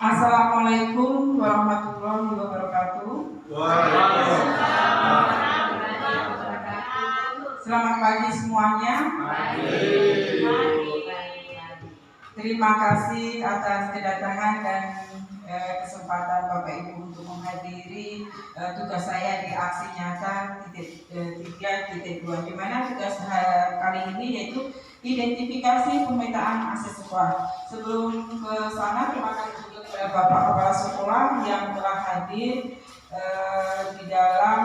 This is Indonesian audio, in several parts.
Assalamualaikum warahmatullahi wabarakatuh. Selamat pagi semuanya. Terima kasih atas kedatangan dan kesempatan Bapak Ibu untuk menghadiri tugas saya di aksi nyata titik 3.2, di mana tugas kali ini yaitu identifikasi pemetaan aset sekolah. Sebelum ke sana, terima kasih juga kepada Bapak Kepala Sekolah yang telah hadir di dalam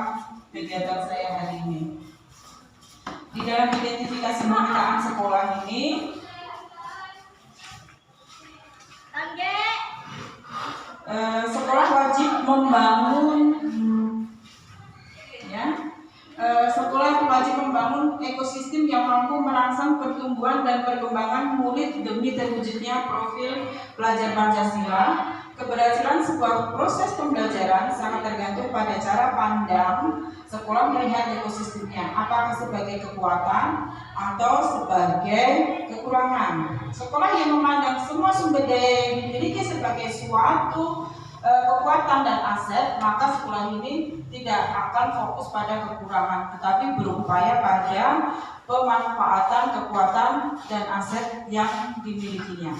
kegiatan saya hari ini. Di dalam identifikasi pemetaan sekolah ini, sekolah wajib membangun sekolah wajib membangun ekosistem yang mampu merangsang pertumbuhan dan perkembangan murid demi terwujudnya profil pelajar Pancasila. Keberhasilan sebuah proses pembelajaran sangat tergantung pada cara pandang sekolah melihat ekosistemnya, apakah sebagai kekuatan atau sebagai kekurangan. Sekolah yang memandang semua sumber daya yang dimiliki sebagai suatu kekuatan dan aset, maka sekolah ini tidak akan fokus pada kekurangan, tetapi berupaya pada pemanfaatan kekuatan dan aset yang dimilikinya.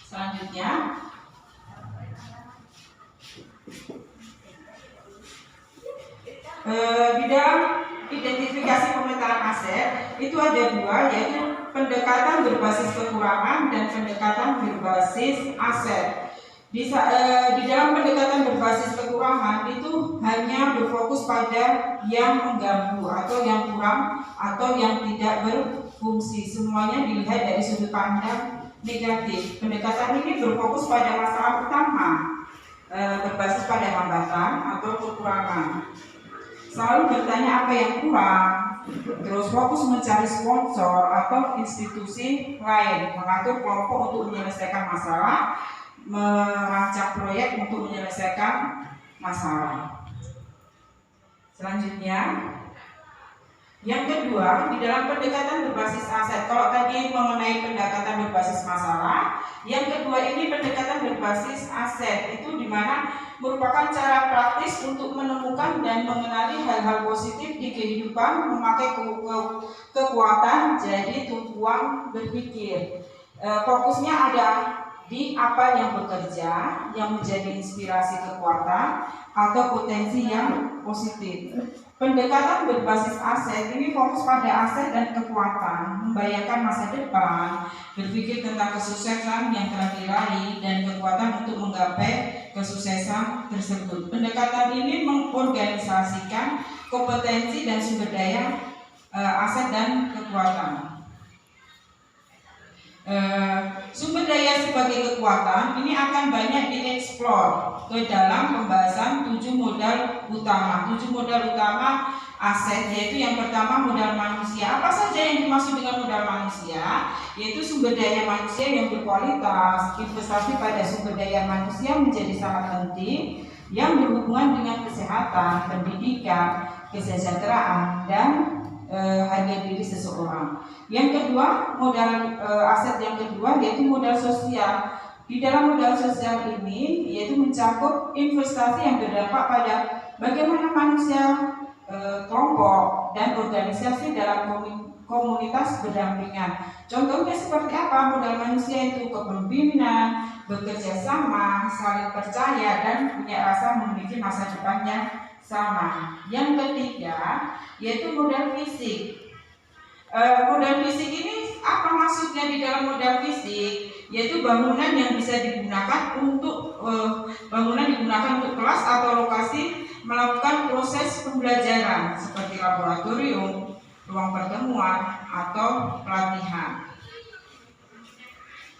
Selanjutnya, di dalam identifikasi pemetaan aset itu ada dua, yaitu pendekatan berbasis kekurangan dan pendekatan berbasis aset. Di dalam pendekatan berbasis kekurangan itu hanya berfokus pada yang mengganggu atau yang kurang atau yang tidak berfungsi. Semuanya dilihat dari sudut pandang negatif. Pendekatan ini berfokus pada masalah utama, berbasis pada hambatan atau kekurangan. Selalu bertanya apa yang kurang, terus fokus mencari sponsor atau institusi lain, mengatur kelompok untuk menyelesaikan masalah, merancang proyek untuk menyelesaikan masalah. Selanjutnya, yang kedua, di dalam pendekatan berbasis aset. Kalau tadi mengenai pendekatan berbasis masalah, yang kedua ini pendekatan berbasis aset, itu dimana merupakan cara praktis untuk menemukan dan mengenali hal-hal positif di kehidupan, memakai kekuatan jadi tumpuan berpikir. Fokusnya ada di apa yang bekerja, yang menjadi inspirasi kekuatan atau potensi yang positif. Pendekatan berbasis aset ini fokus pada aset dan kekuatan, membayangkan masa depan, berpikir tentang kesuksesan yang telah diraih dan kekuatan untuk menggapai kesuksesan tersebut. Pendekatan ini mengorganisasikan kompetensi dan sumber daya aset dan kekuatan. Sumber daya sebagai kekuatan ini akan banyak dieksplor ke dalam pembahasan 7 modal utama. 7 modal utama aset, yaitu yang pertama modal manusia. Apa saja yang dimaksud dengan modal manusia? Yaitu sumber daya manusia yang berkualitas. Investasi pada sumber daya manusia menjadi sangat penting, yang berhubungan dengan kesehatan, pendidikan, kesejahteraan, dan harga diri seseorang. Yang kedua, modal aset yang kedua yaitu modal sosial. Di dalam modal sosial ini yaitu mencakup investasi yang berdampak pada bagaimana manusia, kelompok, dan organisasi dalam komunitas berdampingan. Contohnya seperti apa? Modal manusia itu kepemimpinan, bekerja sama, saling percaya, dan punya rasa memiliki masa depan yang sama. Yang ketiga yaitu modal fisik. Modal fisik ini apa maksudnya di dalam modal fisik? Yaitu bangunan yang bisa digunakan untuk kelas atau lokasi melakukan proses pembelajaran seperti laboratorium, ruang pertemuan, atau pelatihan.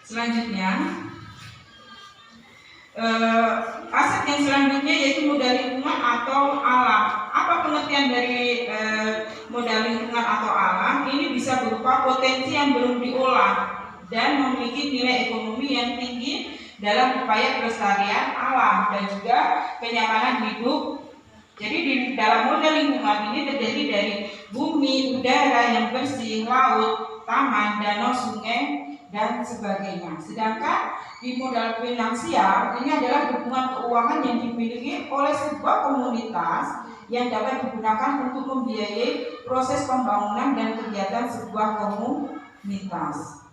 Selanjutnya, aset yang selanjutnya yaitu modal lingkungan atau alam. Apa pengertian dari modal lingkungan atau alam? Ini bisa berupa potensi yang belum diolah dan memiliki nilai ekonomi yang tinggi dalam upaya pelestarian alam dan juga kenyamanan hidup. Jadi di dalam modal lingkungan ini terdiri dari bumi, udara yang bersih, laut, taman, danau, sungai, dan sebagainya. Sedangkan di modal finansial ini adalah dukungan keuangan yang dimiliki oleh sebuah komunitas yang dapat digunakan untuk membiayai proses pembangunan dan kegiatan sebuah komunitas.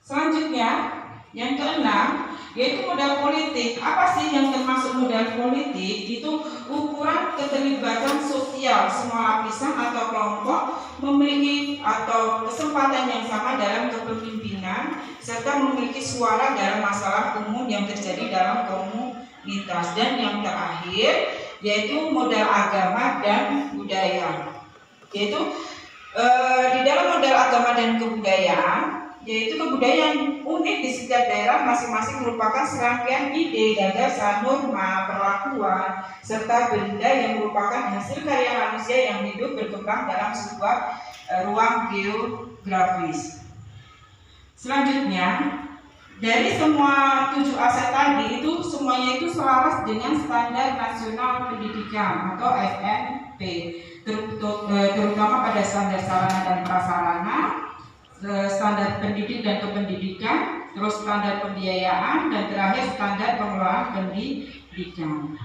Selanjutnya, yang keenam, yaitu modal politik. Apa sih yang termasuk modal politik? Itu ukuran keterlibatan sosial semua lapisan atau kelompok memiliki atau kesempatan yang sama dalam kepemimpinan serta memiliki suara dalam masalah umum yang terjadi dalam komunitas. Dan yang terakhir, yaitu modal agama dan budaya. Yaitu di dalam modal agama dan kebudayaan, yaitu kebudayaan unik di setiap daerah masing-masing merupakan serangkaian ide, gagasan, norma, perlakuan, serta benda yang merupakan hasil karya manusia yang hidup berkembang dalam sebuah ruang geografis. Selanjutnya, dari semua 7 aset tadi itu semuanya itu selaras dengan Standar Nasional Pendidikan atau SMP, terutama pada standar sarana dan prasarana, standar pendidik dan kependidikan, terus standar pembiayaan, dan terakhir standar pengelolaan pendidikan.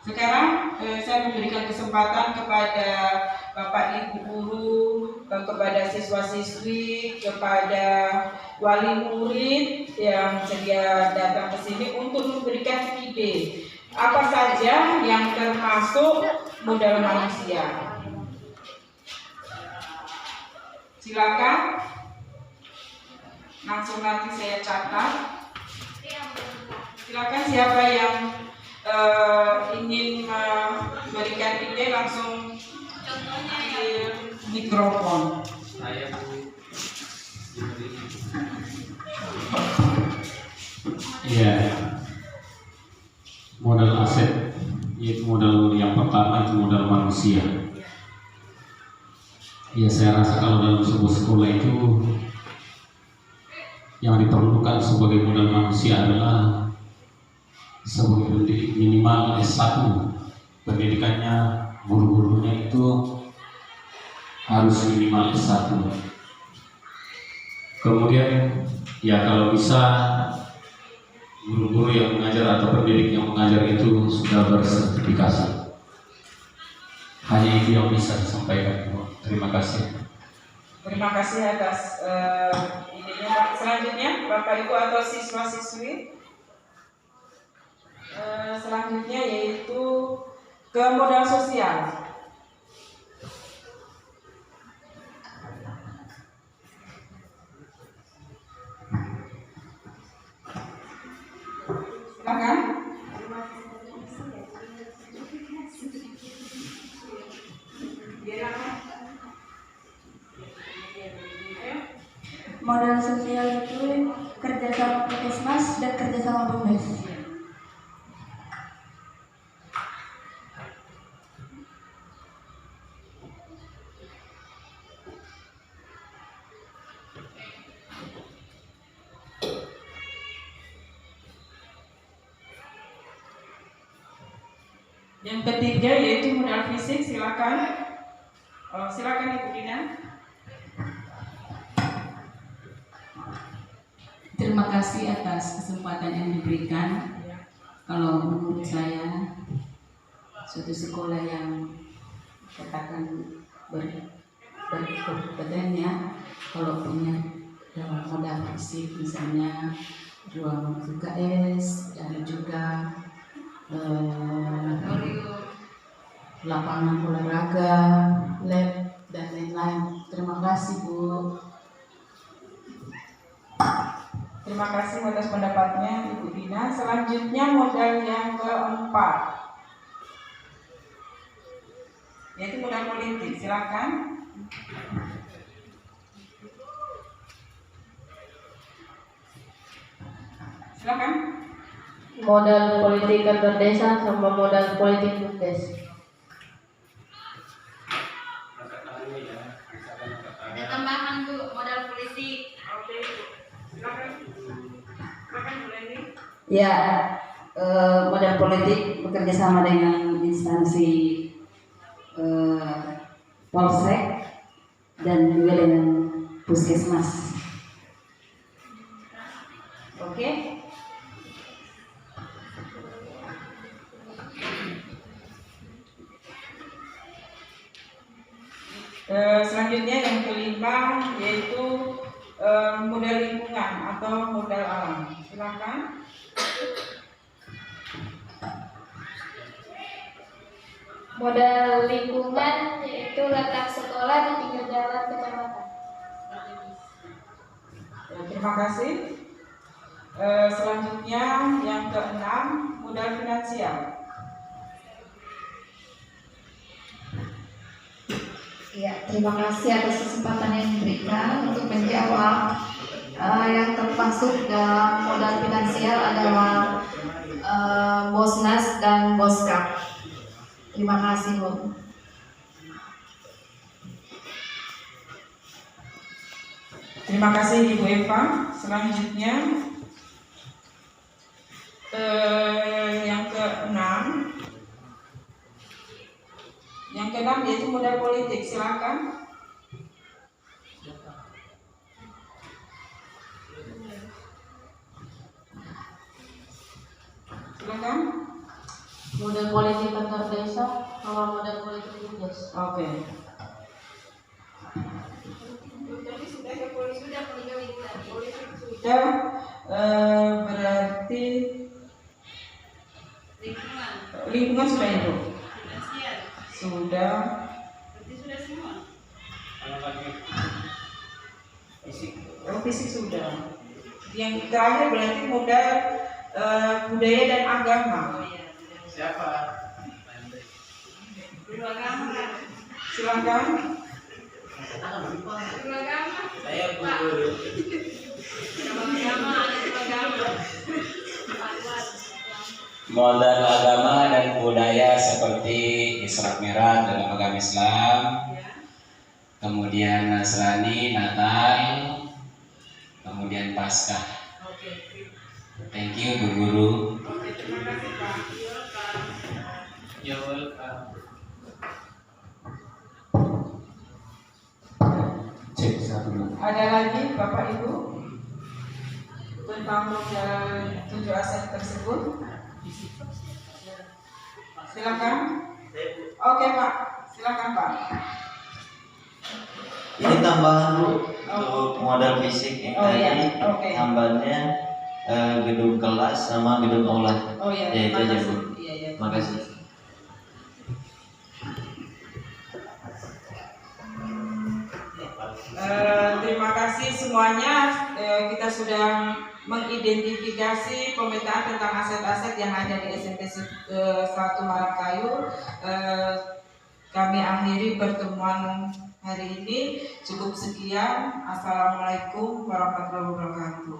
Sekarang saya memberikan kesempatan kepada Bapak Ibu guru, kepada siswa-siswi, kepada wali murid yang sedia datang ke sini untuk memberikan ide apa saja yang termasuk modal manusia. Silakan, langsung nanti saya catat. Silakan siapa yang ingin memberikan ide langsung di mikrofon. Iya, modal aset, yaitu modal yang pertama itu modal manusia. Ya, saya rasa kalau dalam sebuah sekolah itu yang diperlukan sebagai modal manusia adalah sebagai pendidik minimal S1. Pendidikannya, guru-gurunya itu harus minimal S1. Kemudian ya kalau bisa guru-guru yang mengajar atau pendidik yang mengajar itu sudah bersertifikasi. Hanya itu yang bisa disampaikan. Terima kasih. Terima kasih atas idenya. Selanjutnya, Bapak Ibu atau siswa-siswi, selanjutnya yaitu ke modal sosial. Silakan. Modal sosial itu kerjasama Puskesmas dan kerjasama BUMDes. Yang ketiga yaitu modal fisik. Silakan, silakan Ibu Dina. Terima kasih atas kesempatan yang diberikan. Kalau menurut saya, suatu sekolah yang katakan berkompetennya, kalau punya modal fisik, misalnya ruang UKS dan juga lapangan olahraga, lab dan lain-lain. Terima kasih, Bu. Terima kasih atas pendapatnya Ibu Dina. Selanjutnya modal yang keempat, yaitu modal politik. Silakan. Silakan. Modal politik kantor desa sama modal politik BUMDes. Ada tambahan Bu, modal politik. Oke, silakan. Silakan Bu Leni. Ya, modal politik bekerja sama dengan instansi Polsek dan juga dengan puskesmas. Oke. Selanjutnya yang kelima yaitu modal lingkungan atau modal alam. Silakan. Modal lingkungan yaitu letak sekolah di pinggir jalan kecamatan. Terima kasih. Selanjutnya yang keenam modal finansial. Ya, terima kasih atas kesempatan yang diberikan untuk menjawab. Yang termasuk dalam modal finansial adalah Bosnas dan Boskap. Terima kasih, Bu. Terima kasih Ibu Eva. Selanjutnya yang keenam yaitu modal politik. Silakan. Silakan. Modal politik antar desa sama modal politik lintas. Oke. Tadi sudah ke polisi, sudah Sudah berarti lingkungan sudah itu. finansial. Sudah. Berarti sudah semua. Fisik sudah. Yang terakhir berarti modal budaya dan agama. Siapa? Guru agama. Silakan. Guru agama. Saya guru. Agama, ada guru agama. Modal agama dan budaya seperti Isra Mi'raj dalam agama Islam, kemudian Nasrani, Natal, kemudian Paskah. Thank you Bu Guru. Terima kasih Pak. You're welcome. Cek satu dulu. Ada lagi Bapak Ibu tentang modal 7 aset tersebut? Silakan. Oke Pak, silakan Pak. Ini tambahan Bu untuk modal fisik yang Oh, iya. tadi Oke. tambahannya gedung kelas sama gedung aula. Oh iya, Ya, itu aja, Bu. Iya, iya. Makasih. Terima kasih semuanya. Kita sudah mengidentifikasi pemetaan tentang aset-aset yang ada di SMP 1 Marakayu. Kami akhiri pertemuan hari ini. Cukup sekian. Assalamualaikum warahmatullahi wabarakatuh.